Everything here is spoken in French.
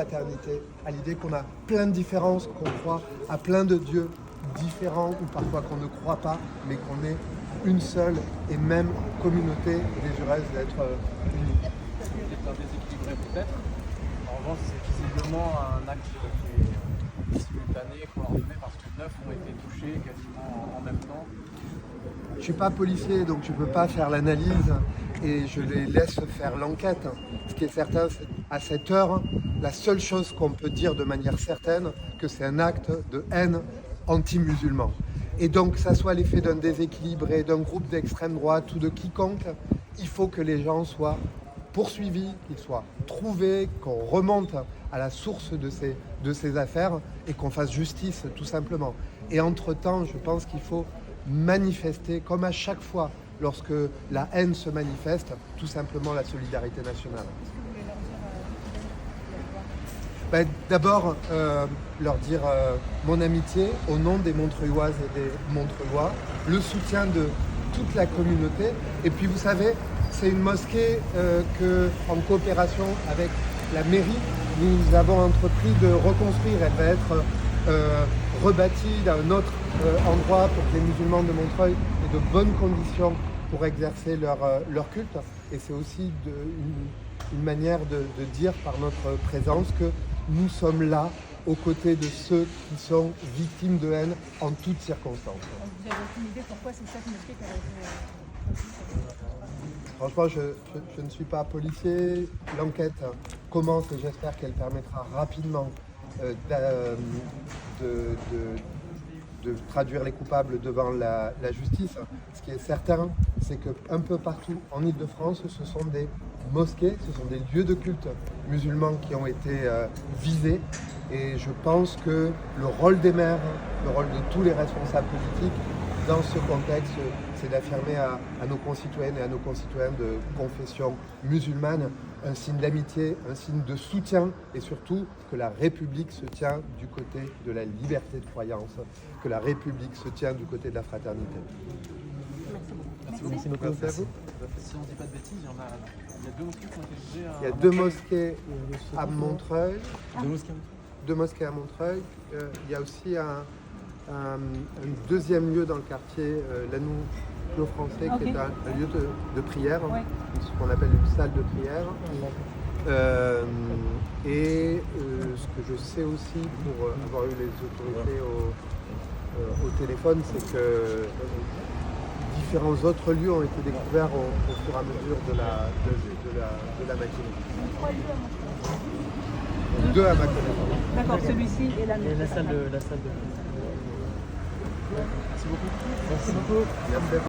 fraternité, à l'idée qu'on a plein de différences, qu'on croit à plein de dieux différents ou parfois qu'on ne croit pas, mais qu'on est une seule et même communauté désireuse d'être unie. C'est un déséquilibré peut-être. En revanche, c'est visiblement un acte qui est simultané, coordonné, parce que 9 ont été touchés quasiment en même temps. Je ne suis pas policier, donc je ne peux pas faire l'analyse et je les laisse faire l'enquête. Ce qui est certain, c'est à cette heure, la seule chose qu'on peut dire de manière certaine, que c'est un acte de haine anti-musulman. Et donc, que ça soit l'effet d'un déséquilibré, d'un groupe d'extrême droite ou de quiconque, il faut que les gens soient poursuivis, qu'ils soient trouvés, qu'on remonte à la source de ces affaires et qu'on fasse justice, tout simplement. Et entre-temps, je pense qu'il faut manifester, comme à chaque fois lorsque la haine se manifeste, tout simplement la solidarité nationale. D'abord, leur dire mon amitié au nom des Montreuilloises et des Montreuillois, le soutien de toute la communauté. Et puis vous savez, c'est une mosquée en coopération avec la mairie, nous avons entrepris de reconstruire. Elle va être rebâtie d'un autre endroit pour que les musulmans de Montreuil aient de bonnes conditions pour exercer leur culte. Et c'est aussi une manière de dire par notre présence que nous sommes là aux côtés de ceux qui sont victimes de haine en toutes circonstances. Vous avez aucune idée pourquoi c'est cette mosquée qui a été Franchement, je ne suis pas policier. L'enquête commence et j'espère qu'elle permettra rapidement de traduire les coupables devant la justice. Ce qui est certain, c'est qu'un peu partout en Île-de-France, ce sont des mosquées, ce sont des lieux de culte musulmans qui ont été visés. Et je pense que le rôle des maires, le rôle de tous les responsables politiques dans ce contexte, c'est d'affirmer à nos concitoyennes et à nos concitoyens de confession musulmane un signe d'amitié, un signe de soutien et surtout que la République se tient du côté de la liberté de croyance, que la République se tient du côté de la fraternité. Merci beaucoup. Merci à vous. Si on ne dit pas de bêtises, il y a 2 mosquées qui ont été visées. Il y a 2 mosquées à Montreuil. 2 mosquées. 2 mosquées à Montreuil. Il y a aussi un deuxième lieu dans le quartier, l'Anou Clos Français, qui est un lieu de prière, ce qu'on appelle une salle de prière. Ce que je sais aussi, pour avoir eu les autorités au téléphone, c'est que différents autres lieux ont été découverts au fur et à mesure de la matinée. 3 lieux à Montreuil. 2 à ma connaissance. D'accord, celui-ci et La salle de... Merci beaucoup. Merci beaucoup. Merci.